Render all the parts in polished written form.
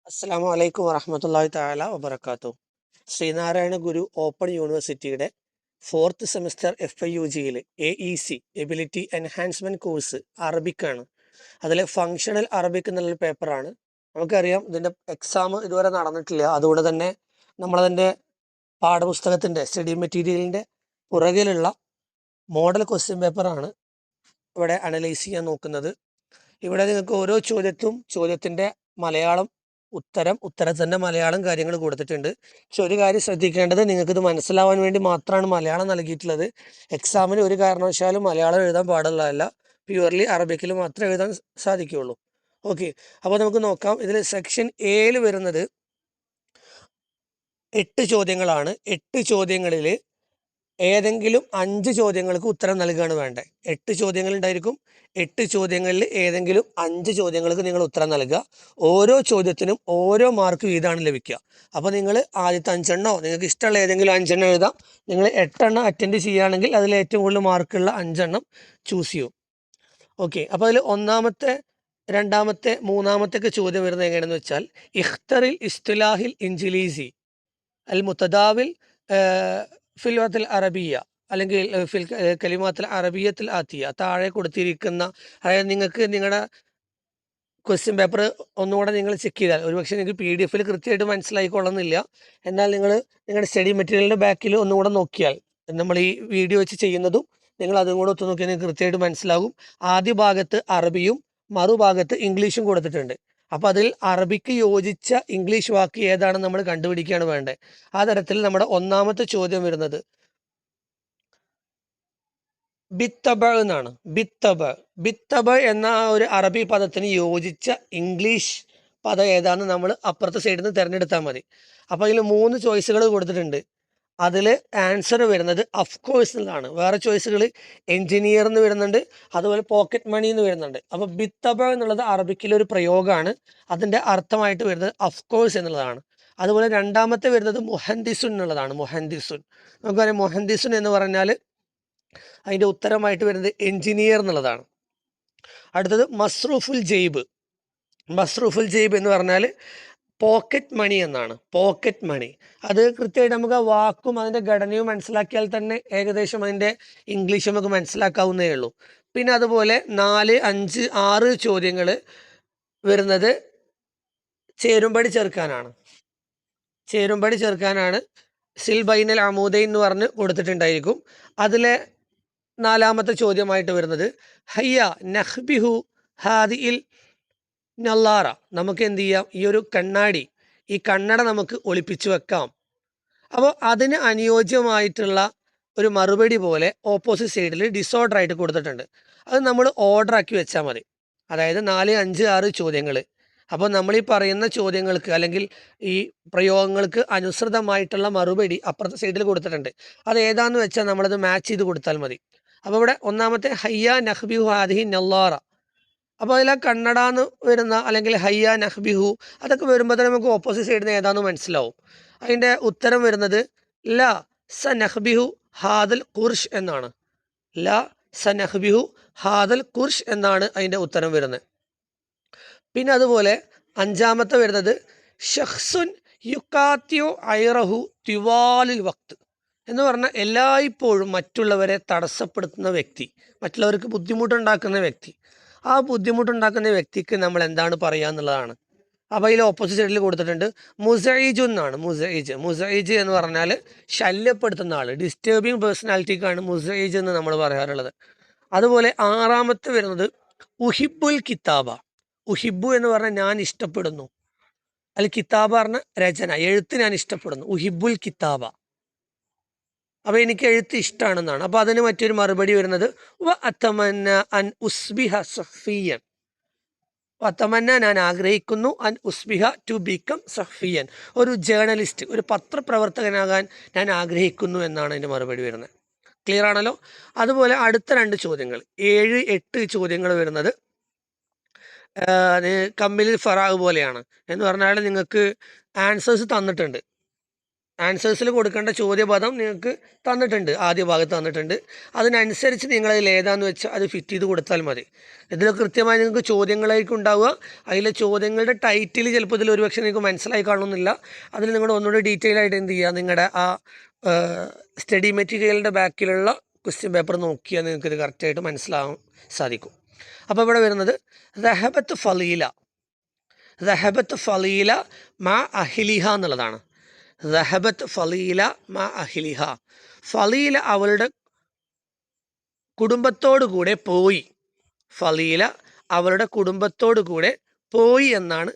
അസ്സലാമു അലൈക്കും വറഹ്മത്തുള്ളാഹി തആല വബറകാതുഹു. ശ്രീനാരായണ ഗുരു ഓപ്പൺ യൂണിവേഴ്സിറ്റിയുടെ 4th സെമിസ്റ്റർ FIUGയിൽ AEC എബിലിറ്റി എൻഹാൻസ്മെന്റ് കോഴ്സ് അറബിക്കാണ്. അതിൽ ഫങ്ഷണൽ അറബിക് എന്നുള്ള പേപ്പറാണ്. നമുക്കറിയാം ഇതിൻ്റെ എക്സാം ഇതുവരെ നടന്നിട്ടില്ല. അതുകൊണ്ട് തന്നെ നമ്മളതിൻ്റെ പാഠപുസ്തകത്തിൻ്റെ സ്റ്റഡി മെറ്റീരിയലിൻ്റെ പുറകിലുള്ള മോഡൽ ക്വസ്റ്റ്യൻ പേപ്പറാണ് ഇവിടെ അനലൈസ് ചെയ്യാൻ നോക്കുന്നത്. ഇവിടെ നിങ്ങൾക്ക് ഓരോ ചോദ്യത്തിൻ്റെ മലയാളം ഉത്തരത്തിൻ്റെ മലയാളം കാര്യങ്ങൾ കൊടുത്തിട്ടുണ്ട്. പക്ഷെ ഒരു കാര്യം ശ്രദ്ധിക്കേണ്ടത്, നിങ്ങൾക്കിത് മനസ്സിലാവാൻ വേണ്ടി മാത്രമാണ് മലയാളം നൽകിയിട്ടുള്ളത്. എക്സാമിന് ഒരു കാരണവശാലും മലയാളം എഴുതാൻ പാടുള്ളതല്ല. പ്യുവർലി അറബിക്കിൽ മാത്രമേ എഴുതാൻ സാധിക്കുകയുള്ളൂ. ഓക്കെ, അപ്പോൾ നമുക്ക് നോക്കാം. ഇതിൽ സെക്ഷൻ എയിൽ വരുന്നത് 8 ചോദ്യങ്ങളാണ്. 8 ചോദ്യങ്ങളിൽ ഏതെങ്കിലും 5 ചോദ്യങ്ങൾക്ക് ഉത്തരം നൽകുകയാണ് വേണ്ടത്. 8 ചോദ്യങ്ങൾ ഉണ്ടായിരിക്കും. 8 ചോദ്യങ്ങളിൽ ഏതെങ്കിലും 5 ചോദ്യങ്ങൾക്ക് നിങ്ങൾ ഉത്തരം നൽകുക. ഓരോ ചോദ്യത്തിനും ഓരോ മാർക്ക് വീതമാണ് ലഭിക്കുക. അപ്പോൾ നിങ്ങൾ ആദ്യത്തെ 5 എണ്ണോ നിങ്ങൾക്ക് ഇഷ്ടമുള്ള ഏതെങ്കിലും 5 എണ്ണം എഴുതാം. നിങ്ങൾ 8 എണ്ണം അറ്റൻഡ് ചെയ്യുകയാണെങ്കിൽ അതിൽ ഏറ്റവും കൂടുതൽ മാർക്കുള്ള 5 എണ്ണം ചൂസ് ചെയ്യും. ഓക്കെ, അപ്പോൾ അതിൽ ഒന്നാമത്തെ, രണ്ടാമത്തെ, മൂന്നാമത്തെ ചോദ്യം വരുന്നത് എങ്ങനെയാണെന്ന് വെച്ചാൽ, ഇഖ്തറിൽ ഇസ്തിലാഹിൽ ഇൻജിലീസി അൽ മുത്തദാവിൽ ഫിൽവത്തിൽ അറബിയ അല്ലെങ്കിൽ ഫിൽ കലിമാത്തിൽ അറബിയത്തിൽ ആത്തിയ. താഴെ കൊടുത്തിരിക്കുന്ന, അതായത് നിങ്ങൾക്ക് നിങ്ങളുടെ ക്വസ്റ്റ്യൻ പേപ്പർ ഒന്നുകൂടെ നിങ്ങൾ ചെക്ക് ചെയ്താൽ ഒരുപക്ഷെ നിങ്ങൾക്ക് PDF കൃത്യമായിട്ട് മനസ്സിലായിക്കൊള്ളുന്നില്ല. എന്നാൽ നിങ്ങൾ നിങ്ങളുടെ സ്റ്റഡി മെറ്റീരിയലിൻ്റെ ബാക്കിൽ ഒന്നുകൂടെ നോക്കിയാൽ, നമ്മൾ ഈ വീഡിയോ വെച്ച് ചെയ്യുന്നതും നിങ്ങൾ അതും കൂടെ ഒത്തു നോക്കിയാൽ നിങ്ങൾക്ക് കൃത്യമായിട്ട് മനസ്സിലാകും. ആദ്യ ഭാഗത്ത് അറബിയും മറുഭാഗത്ത് ഇംഗ്ലീഷും കൊടുത്തിട്ടുണ്ട്. അപ്പോൾ അതിൽ അറബിക്ക് യോജിച്ച ഇംഗ്ലീഷ് വാക്ക് ഏതാണെന്ന് നമ്മൾ കണ്ടുപിടിക്കുകയാണ് വേണ്ടത്. ആ തരത്തിൽ നമ്മുടെ ഒന്നാമത്തെ ചോദ്യം വരുന്നത് ബിത്തബ എന്നാണ്. ബിത്തബ എന്ന ഒരു അറബി പദത്തിന് യോജിച്ച ഇംഗ്ലീഷ് പദം ഏതാണെന്ന് നമ്മൾ അപ്പുറത്തെ സൈഡിൽ നിന്ന് തിരഞ്ഞെടുത്താൽ മതി. അപ്പോൾ അതിൽ 3 ചോയ്സുകൾ കൊടുത്തിട്ടുണ്ട്. അതിൽ ആൻസർ വരുന്നത് അഫ്കോഴ്സ് എന്നതാണ്. വേറെ ചോയ്സുകൾ എൻജിനീയർ എന്ന് വരുന്നുണ്ട്, അതുപോലെ പോക്കറ്റ് മണി എന്ന് വരുന്നുണ്ട്. അപ്പോൾ ബിത്തബ എന്നുള്ളത് അറബിക്കിലൊരു പ്രയോഗമാണ്. അതിൻ്റെ അർത്ഥമായിട്ട് വരുന്നത് അഫ്കോഴ്സ് എന്നുള്ളതാണ്. അതുപോലെ രണ്ടാമത്തെ വരുന്നത് മുഹന്ദിസുൻ എന്നുള്ളതാണ്. നമുക്കറിയാം മുഹന്ദിസുൻ എന്ന് പറഞ്ഞാൽ അതിൻ്റെ ഉത്തരമായിട്ട് വരുന്നത് എൻജിനീയർ എന്നുള്ളതാണ്. അടുത്തത് മസ്റൂഫുൽ ജെയ്ബ് എന്ന് പറഞ്ഞാൽ പോക്കറ്റ് മണി എന്നാണ്. പോക്കറ്റ് മണി അത് കൃത്യമായിട്ട് നമുക്ക് ആ വാക്കും അതിൻ്റെ ഘടനയും മനസ്സിലാക്കിയാൽ തന്നെ ഏകദേശം അതിൻ്റെ ഇംഗ്ലീഷ് നമുക്ക് മനസ്സിലാക്കാവുന്നേ ഉള്ളൂ. പിന്നെ അതുപോലെ 4, 5, 6 ചോദ്യങ്ങൾ വരുന്നത് ചേരുംപടി ചേർക്കാനാണ്. സിൽ ബൈനൽ അമൂദൈൻ എന്ന് പറഞ്ഞ് കൊടുത്തിട്ടുണ്ടായിരിക്കും. അതിലെ 4ാമത്തെ ചോദ്യമായിട്ട് വരുന്നത് ഹയ്യ നഹ്ബിഹു ഹാദിഇൽ നല്ലാറ. നമുക്ക് എന്ത് ചെയ്യാം, ഈ ഒരു ഈ കണ്ണട നമുക്ക് ഒളിപ്പിച്ചു വെക്കാം. അപ്പോൾ അതിന് അനുയോജ്യമായിട്ടുള്ള ഒരു മറുപടി പോലെ ഓപ്പോസിറ്റ് സൈഡിൽ ഡിസോർഡർ ആയിട്ട് കൊടുത്തിട്ടുണ്ട്. അത് നമ്മൾ ഓർഡർ ആക്കി വെച്ചാൽ മതി. അതായത് 4, 5, 6 ചോദ്യങ്ങൾ. അപ്പോൾ നമ്മൾ ഈ പറയുന്ന ചോദ്യങ്ങൾക്ക് അല്ലെങ്കിൽ ഈ പ്രയോഗങ്ങൾക്ക് അനുസൃതമായിട്ടുള്ള മറുപടി അപ്പുറത്തെ സൈഡിൽ കൊടുത്തിട്ടുണ്ട്. അത് ഏതാന്ന് വെച്ചാൽ നമ്മളത് മാച്ച് ചെയ്ത് കൊടുത്താൽ മതി. അപ്പോൾ ഇവിടെ ഒന്നാമത്തെ ഹയ്യ നഹ്ബിഹു ഹാദിഹി നല്ലാറ. അപ്പോൾ അതിൽ ആ കണ്ണട എന്ന് വരുന്ന അല്ലെങ്കിൽ ഹയ്യ നഹ്ബിഹു അതൊക്കെ വരുമ്പോൾ തന്നെ നമുക്ക് ഓപ്പോസിറ്റ് സൈഡിൽ നിന്ന് ഏതാണെന്ന് മനസ്സിലാവും. അതിൻ്റെ ഉത്തരം വരുന്നത് ല സ നഹ്ബിഹു ഹാദൽ ഖുർഷ് എന്നാണ്. ല സ നഹ്ബിഹു ഹാദൽ ഖുർഷ് എന്നാണ് അതിൻ്റെ ഉത്തരം വരുന്നത്. പിന്നെ അതുപോലെ 5ാമത്തെ വരുന്നത് ഷഖ്സുൻ യുക്കാത്തിയോ ഐറഹു തിവാലിൽ വക്ത് എന്ന് പറഞ്ഞാൽ എല്ലായ്പ്പോഴും മറ്റുള്ളവരെ തടസ്സപ്പെടുത്തുന്ന വ്യക്തി, മറ്റുള്ളവർക്ക് ബുദ്ധിമുട്ടുണ്ടാക്കുന്ന വ്യക്തി. ആ ബുദ്ധിമുട്ടുണ്ടാക്കുന്ന വ്യക്തിക്ക് നമ്മൾ എന്താണ് പറയുക എന്നുള്ളതാണ്. അപ്പോൾ അതിൽ ഓപ്പോസിറ്റ് സൈഡിൽ കൊടുത്തിട്ടുണ്ട് മുസൈജു എന്നാണ്. മുസൈജ് എന്ന് പറഞ്ഞാൽ ശല്യപ്പെടുത്തുന്ന ആൾ, ഡിസ്റ്റർബിങ് പേഴ്സണാലിറ്റിക്കാണ് മുസൈജ് എന്ന് നമ്മൾ പറയാറുള്ളത്. അതുപോലെ 6ാമത്തെ വരുന്നത് ഉഹിബുൽ കിതാബ. ഉഹിബു എന്ന് പറഞ്ഞാൽ ഞാൻ ഇഷ്ടപ്പെടുന്നു, അൽ കിതാബ പറഞ്ഞ രചന, എഴുത്ത് ഞാൻ ഇഷ്ടപ്പെടുന്നു. ഉഹിബുൽ കിതാബ, അപ്പോൾ എനിക്ക് എഴുത്ത് ഇഷ്ടമാണെന്നാണ്. അപ്പോൾ അതിന് മറ്റൊരു മറുപടി വരുന്നത് വ അത്തമന്ന അൻ ഉസ്ബിഹ സഫിയൻ. വത്തമന്ന ഞാൻ ആഗ്രഹിക്കുന്നു, അൻ ഉസ്ബിഹ ടു ബിക്കം സഫിയൻ, ഒരു ജേർണലിസ്റ്റ്, ഒരു പത്രപ്രവർത്തകനാകാൻ ഞാൻ ആഗ്രഹിക്കുന്നു എന്നാണ് അതിൻ്റെ മറുപടി വരുന്നത്. ക്ലിയർ ആണല്ലോ. അതുപോലെ അടുത്ത 2 ചോദ്യങ്ങൾ 7, 8 ചോദ്യങ്ങൾ വരുന്നത് കമ്മിലിൽ ഫറാഗ് പോലെയാണ്. എന്ന് പറഞ്ഞാൽ നിങ്ങൾക്ക് ആൻസേഴ്സ് തന്നിട്ടുണ്ട്. ആൻസേഴ്സിൽ കൊടുക്കേണ്ട ചോദ്യപദം നിങ്ങൾക്ക് തന്നിട്ടുണ്ട്, ആദ്യ ഭാഗത്ത് തന്നിട്ടുണ്ട്. അതിനനുസരിച്ച് നിങ്ങളതിൽ ഏതാണെന്ന് വെച്ചാൽ അത് ഫിറ്റ് ചെയ്ത് കൊടുത്താൽ മതി. ഇതിൽ കൃത്യമായി നിങ്ങൾക്ക് ചോദ്യങ്ങളായിരിക്കും ഉണ്ടാവുക. അതിലെ ചോദ്യങ്ങളുടെ ടൈറ്റിൽ ചിലപ്പോൾ ഇതിൽ ഒരുപക്ഷെ നിങ്ങൾക്ക് മനസ്സിലായി കാണുന്നില്ല. അതിൽ നിങ്ങൾ ഒന്നുകൂടി ഡീറ്റെയിൽ ആയിട്ട് എന്ത് ചെയ്യുക, നിങ്ങളുടെ ആ സ്റ്റഡി മെറ്റീരിയലിൻ്റെ ബാക്കിലുള്ള ക്വസ്റ്റ്യൻ പേപ്പർ നോക്കിയാൽ നിങ്ങൾക്ക് ഇത് കറക്റ്റായിട്ട് മനസ്സിലാകാൻ സാധിക്കും. അപ്പോൾ ഇവിടെ വരുന്നത് ദഹബത്ത് ഫലീല, ദഹബത്ത് ഫലീല മാ അഹിലിഹ എന്നുള്ളതാണ്. ദഹബത്ത് ഫലീല മാ അഹിലിഹ, ഫലീല അവളുടെ കുടുംബത്തോടു കൂടെ പോയി. ഫലീല അവളുടെ കുടുംബത്തോടു കൂടെ പോയി എന്നാണ്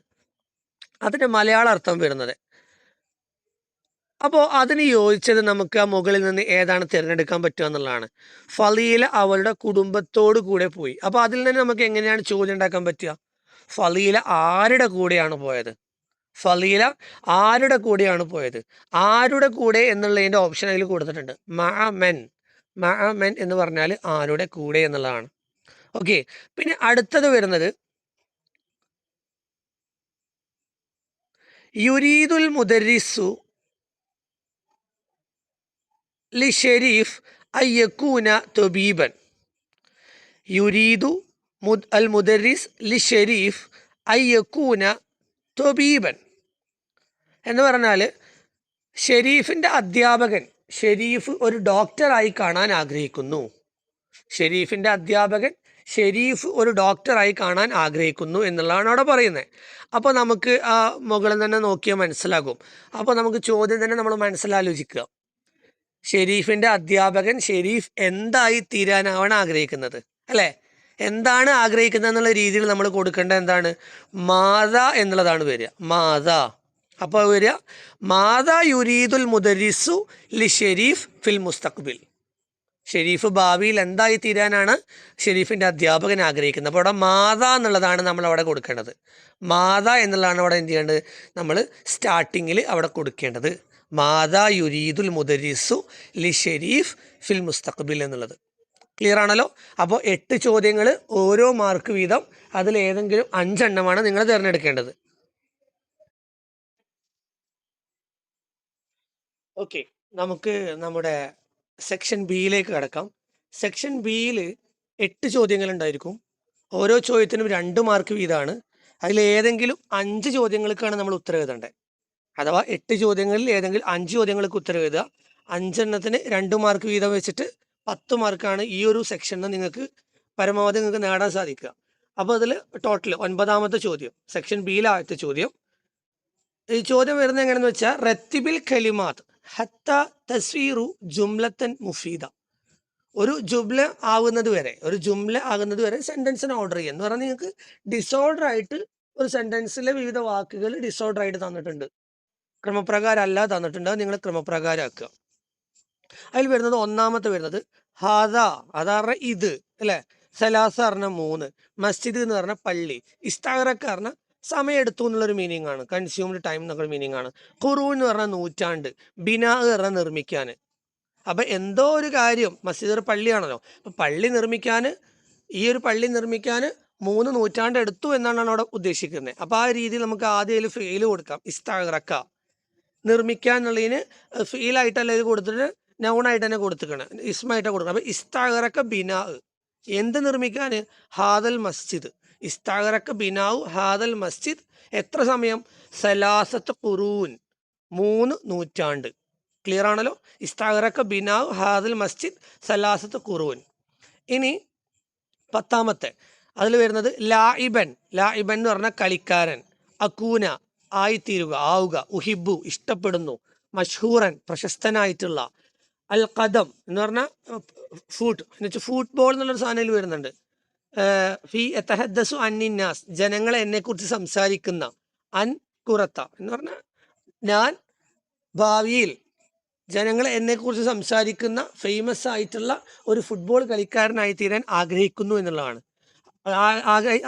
അതിൻ്റെ മലയാള അർത്ഥം വരുന്നത്. അപ്പോൾ അതിന് യോജിച്ചത് നമുക്ക് ആ മുകളിൽ നിന്ന് ഏതാണ് തിരഞ്ഞെടുക്കാൻ പറ്റുക എന്നുള്ളതാണ്. ഫലീല അവളുടെ കുടുംബത്തോടു കൂടെ പോയി. അപ്പോൾ അതിൽ നിന്ന് നമുക്ക് എങ്ങനെയാണ് ചോദ്യം ഉണ്ടാക്കാൻ പറ്റുക? ഫലീല ആരുടെ കൂടെയാണ് പോയത്? ഫലീല ആരുടെ കൂടെയാണ് പോയത്? ആരുടെ കൂടെ എന്നുള്ളതിൻ്റെ ഓപ്ഷൻ അതിൽ കൊടുത്തിട്ടുണ്ട്. മഅമൻ, മഅമൻ എന്ന് പറഞ്ഞാൽ ആരുടെ കൂടെ എന്നുള്ളതാണ്. ഓക്കെ, പിന്നെ അടുത്തത് വരുന്നത് യുരീദുൽ മുദരിസു ലി ഷെരീഫ് അയ്യക്കൂന തൊബീബൻ. യുരീദു അൽ മുദരിസ് ലി ഷെരീഫ് അയ്യക്കൂന തൊബീബൻ എന്ന് പറഞ്ഞാൽ ഷെരീഫിൻ്റെ അധ്യാപകൻ, ഷെരീഫ് ഒരു ഡോക്ടറായി കാണാൻ ആഗ്രഹിക്കുന്നു. ഷെരീഫിൻ്റെ അധ്യാപകൻ ഷെരീഫ് ഒരു ഡോക്ടറായി കാണാൻ ആഗ്രഹിക്കുന്നു എന്നുള്ളതാണ് അവിടെ പറയുന്നത്. അപ്പോൾ നമുക്ക് ആ മുകളിൽ തന്നെ നോക്കിയാൽ മനസ്സിലാകും. അപ്പോൾ നമുക്ക് ചോദ്യം തന്നെ നമ്മൾ മനസ്സിലാലോചിക്കുക. ഷെരീഫിൻ്റെ അധ്യാപകൻ ഷെരീഫ് എന്തായി തീരാനാണ് ആഗ്രഹിക്കുന്നത്, അല്ലേ? എന്താണ് ആഗ്രഹിക്കുന്നത് എന്നുള്ള രീതിയിൽ നമ്മൾ കൊടുക്കേണ്ട എന്താണ്? മാതാ എന്നുള്ളതാണ് വരിക, മാതാ. അപ്പോൾ വരിക മാതാ യുരീദുൽ മുദരിസു ലി ഷെരീഫ് ഫിൽ മുസ്തഖ്ബിൽ. ഷെരീഫ് ഭാവിയിൽ എന്തായി തീരാനാണ് ഷെരീഫിൻ്റെ അധ്യാപകൻ ആഗ്രഹിക്കുന്നത്. അപ്പോൾ അവിടെ മാതാ എന്നുള്ളതാണ് നമ്മൾ അവിടെ കൊടുക്കേണ്ടത്. മാതാ എന്നുള്ളതാണ് അവിടെ എന്ത് ചെയ്യേണ്ടത്? നമ്മൾ സ്റ്റാർട്ടിങ്ങിൽ അവിടെ കൊടുക്കേണ്ടത്. മാതാ യുരീദുൽ മുദരിസു ലി ഷെരീഫ് ഫിൽ മുസ്തഖ്ബിൽ എന്നുള്ളത്. ക്ലിയർ ആണല്ലോ? അപ്പോൾ 8 ചോദ്യങ്ങൾ, ഓരോ മാർക്ക് വീതം. അതിൽ ഏതെങ്കിലും 5 എണ്ണമാണ് നിങ്ങൾ തിരഞ്ഞെടുക്കേണ്ടത്. ഓക്കെ, നമുക്ക് നമ്മുടെ സെക്ഷൻ ബിയിലേക്ക് കിടക്കാം. സെക്ഷൻ ബിയിൽ 8 ചോദ്യങ്ങളുണ്ടായിരിക്കും. ഓരോ ചോദ്യത്തിനും 2 മാർക്ക് വീതമാണ്. അതിൽ ഏതെങ്കിലും 5 ചോദ്യങ്ങൾക്കാണ് നമ്മൾ ഉത്തരം എഴുതേണ്ടത്. അഥവാ 8 ചോദ്യങ്ങളിൽ ഏതെങ്കിലും 5 ചോദ്യങ്ങൾക്ക് ഉത്തരം എഴുതുക. 5 എണ്ണത്തിന് 2 മാർക്ക് വീതം വെച്ചിട്ട് 10 മാർക്കാണ് ഈ ഒരു സെക്ഷനിൽ നിങ്ങൾക്ക് പരമാവധി നിങ്ങൾക്ക് നേടാൻ സാധിക്കുക. അപ്പോൾ അതിൽ ടോട്ടൽ 9ാമത്തെ ചോദ്യം, സെക്ഷൻ ബിയിലെ ആദ്യത്തെ ചോദ്യം. ഈ ചോദ്യം വരുന്നത് എങ്ങനെയെന്ന് വെച്ചാൽ റത്തിബിൽ കലിമാത്ത് ഹത്ത തസ്വീറു ജുംലത്തൻ മുഫീദ. ഒരു ജുംല ആകുന്നത് വരെ സെൻറ്റൻസിന് ഓർഡർ ചെയ്യുക എന്ന് പറഞ്ഞാൽ നിങ്ങൾക്ക് ഡിസോർഡർ ആയിട്ട് ഒരു സെൻറ്റൻസിലെ വിവിധ വാക്കുകൾ ഡിസോർഡർ ആയിട്ട് തന്നിട്ടുണ്ട്, ക്രമപ്രകാരം അല്ല തന്നിട്ടുണ്ട്. അത് നിങ്ങൾ ക്രമപ്രകാരം ആക്കുക. അതിൽ വരുന്നത് ഒന്നാമത്തെ വരുന്നത് ഹാദ, അതാറ ഇത്, അല്ലേ? സലാസ പറഞ്ഞ 3, മസ്ജിദ് എന്ന് പറഞ്ഞ പള്ളി, ഇസ്താറക്ക് പറഞ്ഞ സമയം എടുത്തു എന്നുള്ളൊരു മീനിങ് ആണ്, കൺസ്യൂംഡ് ടൈം എന്നൊക്കെ മീനിങ് ആണ്. ഖുറൂൻ എന്ന് പറഞ്ഞാൽ നൂറ്റാണ്ട്, ബിനാ പറഞ്ഞാൽ നിർമ്മിക്കാൻ. അപ്പം എന്തോ ഒരു കാര്യം, മസ്ജിദ് ഒരു പള്ളിയാണല്ലോ, അപ്പം പള്ളി നിർമ്മിക്കാൻ, ഈ ഒരു പള്ളി നിർമ്മിക്കാൻ 3 നൂറ്റാണ്ട് എടുത്തു എന്നാണ് അവിടെ ഉദ്ദേശിക്കുന്നത്. അപ്പോൾ ആ രീതിയിൽ നമുക്ക് ആദ്യം ഫെയിൽ കൊടുക്കാം. ഇസ്താറക്ക നിർമ്മിക്കാൻ എന്നുള്ളതിന് ഫീലായിട്ടല്ല ഇത് കൊടുത്തിട്ട് നൗണായിട്ട് തന്നെ കൊടുത്തിക്കണം, ഇസ്മായിട്ടാണ് കൊടുക്കണം. അപ്പോൾ ഇസ്താറക്ക ബിനാ, എന്ത് നിർമ്മിക്കാൻ? ഹാദൽ മസ്ജിദ്. ഇസ്താറക്ക ബിനാവു ഹാദൽ മസ്ജിദ്. എത്ര സമയം? സലാസത്ത് ഖുറൂൻ, 3 നൂറ്റാണ്ട്. ക്ലിയർ ആണല്ലോ? ഇസ്താറക്ക ബിനാവു ഹാദൽ മസ്ജിദ് സലാസത്ത് ഖുറൂൻ. ഇനി 10ാമത്തെ അതിൽ വരുന്നത് ലായിബൻ. ലായിബൻ എന്ന് പറഞ്ഞാൽ കളിക്കാരൻ. അക്കൂന ആയിത്തീരുക, ആവുക. ഉഹിബു ഇഷ്ടപ്പെടുന്നു. മഷ്ഹൂറൻ പ്രശസ്തനായിട്ടുള്ള. അൽ ഖദം എന്ന് പറഞ്ഞാൽ എന്നുവെച്ചാൽ ഫുട്ബോൾ എന്നുള്ളൊരു സാധനം വരുന്നുണ്ട്. ഫി എത്തഹദ്ദസു അന്നിന്നാസ് ജനങ്ങളെ എന്നെക്കുറിച്ച് സംസാരിക്കുന്ന. അൻ കുറത്ത എന്ന് പറഞ്ഞാൽ ഞാൻ ഭാവിയിൽ ജനങ്ങളെ എന്നെക്കുറിച്ച് സംസാരിക്കുന്ന ഫേമസ് ആയിട്ടുള്ള ഒരു ഫുട്ബോൾ കളിക്കാരനായി തീരാൻ ആഗ്രഹിക്കുന്നു എന്നുള്ളതാണ്.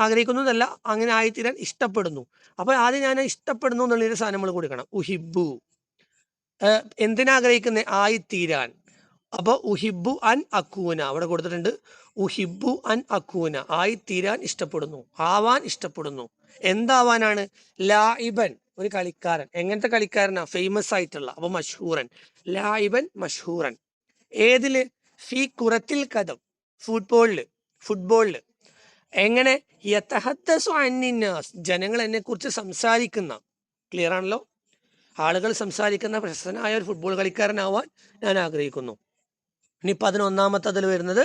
ആഗ്രഹിക്കുന്നു എന്നല്ല, അങ്ങനെ ആയിത്തീരാൻ ഇഷ്ടപ്പെടുന്നു. അപ്പോൾ ആദ്യം ഞാൻ ഇഷ്ടപ്പെടുന്നു എന്നുള്ളൊരു സാധനം നമ്മൾ കൊടുക്കണം. ഉഹിബു എന്തിനാഗ്രഹിക്കുന്നത്? ആയിത്തീരാൻ. അപ്പോൾ ഉഹിബു അൻ അക്കൂന അവിടെ കൊടുത്തിട്ടുണ്ട്. ഉഹിബു അൻ അക്കൂന ആയിത്തീരാൻ ഇഷ്ടപ്പെടുന്നു, ആവാൻ ഇഷ്ടപ്പെടുന്നു. എന്താവാനാണ്? ലായിബൻ ഒരു കളിക്കാരൻ. എങ്ങനത്തെ കളിക്കാരനാ? ഫേമസ് ആയിട്ടുള്ള. അപ്പൊ മഷ്ഹൂറൻ, ലായിബൻ മഷ്ഹൂറൻ. ഏതില്? ഫി കുറത്തിൽ കദം, ഫുട്ബോളില്. എങ്ങനെ? യതഹദ്ദസു അന്നിന്നാസ്, ജനങ്ങൾ എന്നെ കുറിച്ച് സംസാരിക്കുന്ന. ക്ലിയർ ആണല്ലോ? ആളുകൾ സംസാരിക്കുന്ന പ്രശസ്തനായ ഒരു ഫുട്ബോൾ കളിക്കാരനാവാൻ ഞാൻ ആഗ്രഹിക്കുന്നു. ഇനി 11-ാമത്തെ അതിൽ വരുന്നത്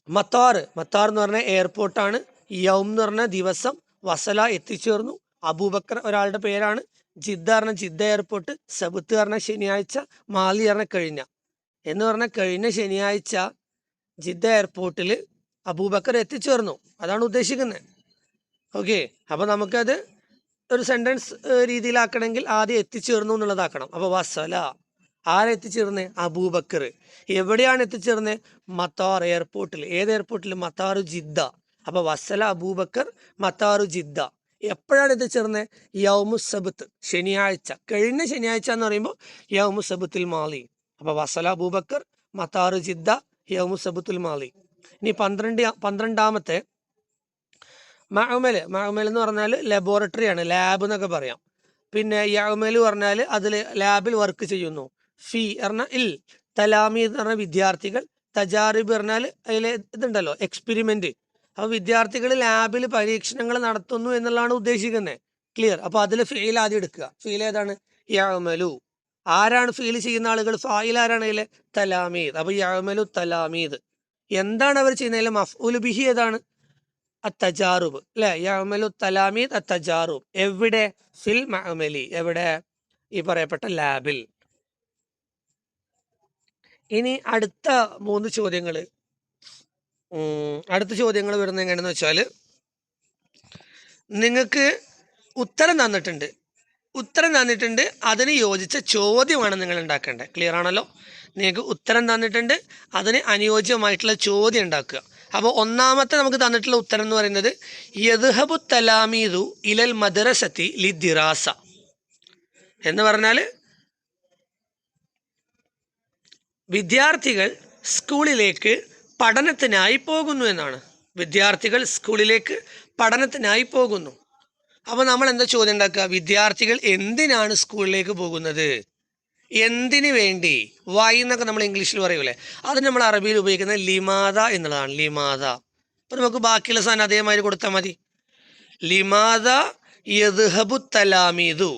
മത്താർ എന്ന് പറഞ്ഞ എയർപോർട്ടാണ്. യൗം എന്ന് പറഞ്ഞ ദിവസം, വസല എത്തിച്ചേർന്നു, അബൂബക്കർ ഒരാളുടെ പേരാണ്, ജിദ്ദ പറഞ്ഞ ജിദ്ദ എയർപോർട്ട്, സബത്ത് പറഞ്ഞ ശനിയാഴ്ച, മാലി പറഞ്ഞ കഴിഞ്ഞ. എന്ന് പറഞ്ഞ കഴിഞ്ഞ ശനിയാഴ്ച ജിദ്ദ എയർപോർട്ടിൽ അബൂബക്കർ എത്തിച്ചേർന്നു, അതാണ് ഉദ്ദേശിക്കുന്നത്. ഓക്കെ, അപ്പൊ നമുക്കത് ഒരു സെന്റൻസ് രീതിയിലാക്കണമെങ്കിൽ ആദ്യം എത്തിച്ചേർന്നു എന്നുള്ളതാക്കണം. അപ്പൊ വസല, ആരെത്തിച്ചേർന്ന്? അബൂബക്കർ. എവിടെയാണ് എത്തിച്ചേർന്നത്? മത്താർ എയർപോർട്ടിൽ. ഏത് എയർപോർട്ടിൽ? മത്താറു ജിദ്ദ. അപ്പൊ വസല അബൂബക്കർ മത്താറു ജിദ്ദ. എപ്പോഴാണ് എത്തിച്ചേർന്നത്? യൗമു സബത്ത്, ശനിയാഴ്ച. കഴിഞ്ഞ ശനിയാഴ്ച എന്ന് പറയുമ്പോൾ യൗമു സബത്തുൽ മാലി. അപ്പൊ വസല അബൂബക്കർ മത്താറു ജിദ്ദ യൗമു സബത്തുൽ മാലി. ഇനി 12-ാമത്തെ മഅമൽ എന്ന് പറഞ്ഞാൽ ലബോറട്ടറി ആണ്, ലാബ് എന്നൊക്കെ പറയാം. പിന്നെ യഅമൽ പറഞ്ഞാൽ അതിൽ ലാബിൽ വർക്ക് ചെയ്യുന്നു. ഫി പറഞ്ഞാൽ ഇൽ, തലാമീദ് എന്ന് പറഞ്ഞാൽ വിദ്യാർത്ഥികൾ, തജാറിബ് പറഞ്ഞാൽ അതിൽ ഇതുണ്ടല്ലോ എക്സ്പെരിമെന്റ്. അപ്പൊ വിദ്യാർത്ഥികൾ ലാബിൽ പരീക്ഷണങ്ങൾ നടത്തുന്നു എന്നുള്ളതാണ് ഉദ്ദേശിക്കുന്നത്. ക്ലിയർ? അപ്പൊ അതിൽ ഫീൽ ആദ്യം എടുക്കുക. ഫീൽ ഏതാണ്? യഅമലു. ആരാണ് ഫീൽ ചെയ്യുന്ന ആളുകൾ? ഫായിൽ ആരാണ്? അതിലെ തലാമീദ്. അപ്പൊ യഅമലു തലാമീദ്. എന്താണ് അവർ ചെയ്യുന്നതിൽ? മഫ്ഊൽ ബിഹി ഏതാണ്? അത്തജാറുബ്, അല്ലെ? യഅമലു തലാമീദ് അത്തജാറുബ്. എവിടെ? ഫിൽ മഅമലി. എവിടെ? ഈ പറയപ്പെട്ട ലാബിൽ. ഇനി അടുത്ത 3 ചോദ്യങ്ങൾ. അടുത്ത ചോദ്യങ്ങൾ വരുന്നത് എങ്ങനെയെന്ന് വെച്ചാൽ, നിങ്ങൾക്ക് ഉത്തരം തന്നിട്ടുണ്ട്, അതിന് യോജിച്ച ചോദ്യമാണ് നിങ്ങൾ ഉണ്ടാക്കേണ്ടത്. ക്ലിയർ ആണല്ലോ? നിങ്ങൾക്ക് ഉത്തരം തന്നിട്ടുണ്ട്, അതിന് അനുയോജ്യമായിട്ടുള്ള ചോദ്യം ഉണ്ടാക്കുക. അപ്പോൾ ഒന്നാമത്തെ നമുക്ക് തന്നിട്ടുള്ള ഉത്തരം എന്ന് പറയുന്നത് യദ്ഹബു തലാമീദു ഇലൽ മദ്രസതി ലിദ്ദിറാസ എന്ന് പറഞ്ഞാൽ വിദ്യാർത്ഥികൾ സ്കൂളിലേക്ക് പഠനത്തിനായി പോകുന്നു എന്നാണ്. വിദ്യാർത്ഥികൾ സ്കൂളിലേക്ക് പഠനത്തിനായി പോകുന്നു. അപ്പോൾ നമ്മൾ എന്താ ചോദ്യം ഉണ്ടാക്കുക? വിദ്യാർത്ഥികൾ എന്തിനാണ് സ്കൂളിലേക്ക് പോകുന്നത്? എന്തിനു വേണ്ടി? വൈ എന്നൊക്കെ നമ്മൾ ഇംഗ്ലീഷിൽ പറയൂലേ, അത് നമ്മൾ അറബിയിൽ ഉപയോഗിക്കുന്നത് ലിമാദ എന്നുള്ളതാണ്. ലിമാദ. അപ്പം നമുക്ക് ബാക്കിയുള്ള സാധനം അതേമാതിരി കൊടുത്താൽ മതി. ലിമാദ യദ്ഹബു തലാമീദു,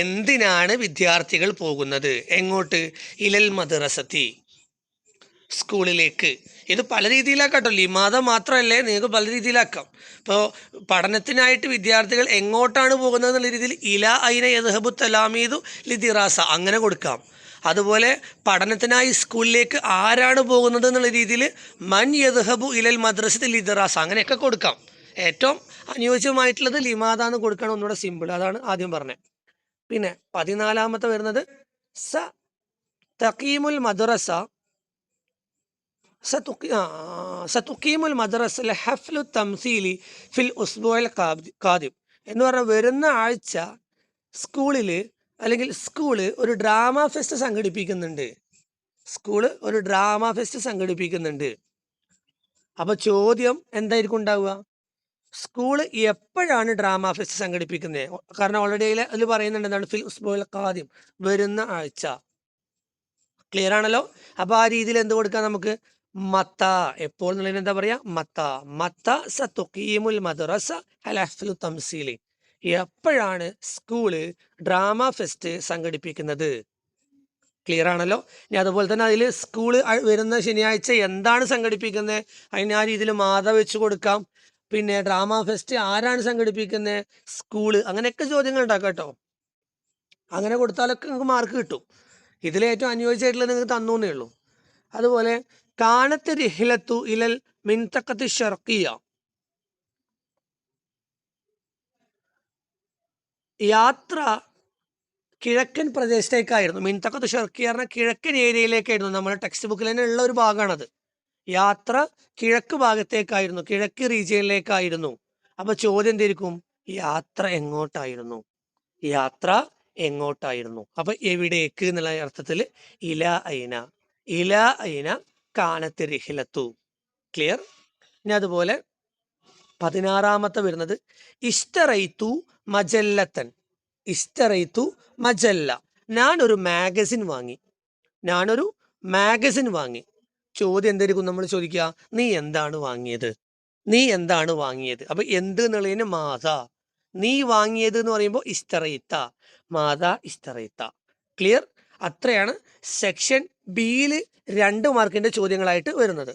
എന്തിനാണ് വിദ്യാർത്ഥികൾ പോകുന്നത്? എങ്ങോട്ട്? ഇലൽ മദ്രസത്തി, സ്കൂളിലേക്ക്. ഇത് പല രീതിയിലാക്കാട്ടോ. ലിമാദ മാത്രമല്ലേ, നിങ്ങൾക്ക് പല രീതിയിലാക്കാം. ഇപ്പോൾ പഠനത്തിനായിട്ട് വിദ്യാർത്ഥികൾ എങ്ങോട്ടാണ് പോകുന്നത് എന്നുള്ള രീതിയിൽ ഇല ഐന യദ്ഹബു തലാമീദു ലിദിറാസ അങ്ങനെ കൊടുക്കാം. അതുപോലെ പഠനത്തിനായി സ്കൂളിലേക്ക് ആരാണ് പോകുന്നത് എന്നുള്ള രീതിയിൽ മൻ യദ്ഹബു ഇലൽ മദ്രസത്തി ലിദിറാസ അങ്ങനെയൊക്കെ കൊടുക്കാം. ഏറ്റവും അനുയോജ്യമായിട്ടുള്ളത് ലിമാദ എന്ന് കൊടുക്കണം, ഒന്നുകൂടെ സിമ്പിൾ. അതാണ് ആദ്യം പറഞ്ഞത്. പിന്നെ 14-ാമത്തെ വരുന്നത് സ തഖീമുൽ മദ്രസ സതുഖീമുൽ മദ്രസ ഹഫ്ലു തംസീലി ഫിൽ ഉസ്ബുഅൽ ഖാദിം എന്ന് പറഞ്ഞാൽ വരുന്ന ആഴ്ച സ്കൂളിൽ അല്ലെങ്കിൽ സ്കൂള് ഒരു ഡ്രാമ ഫെസ്റ്റ് സംഘടിപ്പിക്കുന്നുണ്ട്. അപ്പോൾ ചോദ്യം എന്തായിരിക്കും ഉണ്ടാവുക? സ്കൂള് എപ്പോഴാണ് ഡ്രാമ ഫെസ്റ്റ് സംഘടിപ്പിക്കുന്നത്? കാരണം ഓൾറെഡി അതിൽ പറയുന്നുണ്ട് എന്താണ്? ഫിൽ ഉസ്ബുഅൽ ഖാദിം, വരുന്ന ആഴ്ച. ക്ലിയർ ആണല്ലോ? അപ്പോൾ ആ രീതിയിൽ എന്ത് കൊടുക്കാം നമുക്ക്? മത്ത. എപ്പോൾ എന്നുള്ളതിന് എന്താ പറയാ? മത്ത സതുഖീമുൽ മദ്രസ ഹഫ്ലു തംസീലി, എപ്പോഴാണ് സ്കൂള് ഡ്രാമ ഫെസ്റ്റ് സംഘടിപ്പിക്കുന്നത്? ക്ലിയർ ആണല്ലോ? ഇനി അതുപോലെ തന്നെ അതിൽ സ്കൂള് വരുന്ന ശനിയാഴ്ച എന്താണ് സംഘടിപ്പിക്കുന്നത്? അതിന് ആ രീതിയിൽ മാത വെച്ച് കൊടുക്കാം. പിന്നെ ഡ്രാമ ഫെസ്റ്റ് ആരാണ് സംഘടിപ്പിക്കുന്നത്? സ്കൂള്. അങ്ങനെയൊക്കെ ചോദ്യങ്ങൾ ഉണ്ടാക്കാം കേട്ടോ. അങ്ങനെ കൊടുത്താലൊക്കെ നിങ്ങൾക്ക് മാർക്ക് കിട്ടും. ഇതിലേറ്റവും അനുയോജ്യമായിട്ടുള്ളത് നിങ്ങൾക്ക് തന്നൂന്നേ ഉള്ളൂ. അതുപോലെ കാനത്ത് റിഹ്ലത്തു ഇലൽ മിൻതഖത്തി ഷർഖിയ, യാത്ര കിഴക്കൻ പ്രദേശത്തേക്കായിരുന്നു. മിൻതഖത്ത് ഷർഖിയ പറഞ്ഞാൽ കിഴക്കൻ ഏരിയയിലേക്കായിരുന്നു. നമ്മുടെ ടെക്സ്റ്റ് ബുക്കിൽ തന്നെ ഉള്ള ഒരു ഭാഗമാണത്. യാത്ര കിഴക്ക് ഭാഗത്തേക്കായിരുന്നു, കിഴക്ക് റീജിയനിലേക്കായിരുന്നു. അപ്പൊ ചോദ്യം എന്തായിരിക്കും? യാത്ര എങ്ങോട്ടായിരുന്നു? അപ്പൊ എവിടേക്ക് എന്നുള്ള അർത്ഥത്തിൽ ഇല ഐന കാനത്ത് റിഹ്ലത്തു. ക്ലിയർ? ഇനി അതുപോലെ 16 വരുന്നത് ഇഷ്തറൈത്തു മജല്ലത്തൻ. ഇഷ്തറൈത്തു മജല്ല, ഞാനൊരു മാഗസിൻ വാങ്ങി. ഞാനൊരു മാഗസിൻ വാങ്ങി. ചോദ്യം എന്തായിരിക്കും നമ്മൾ ചോദിക്കുക? നീ എന്താണ് വാങ്ങിയത്? നീ എന്താണ് വാങ്ങിയത്? അപ്പൊ എന്ത് എന്നുള്ളതിന് മാതാ. നീ വാങ്ങിയത് എന്ന് പറയുമ്പോൾ ഇസ്തറൈത്ത, മാതാ ഇസ്തറൈത്ത. ക്ലിയർ? അത്രയാണ് സെക്ഷൻ ബിയിൽ 2 മാർക്കിന്റെ ചോദ്യങ്ങളായിട്ട് വരുന്നത്.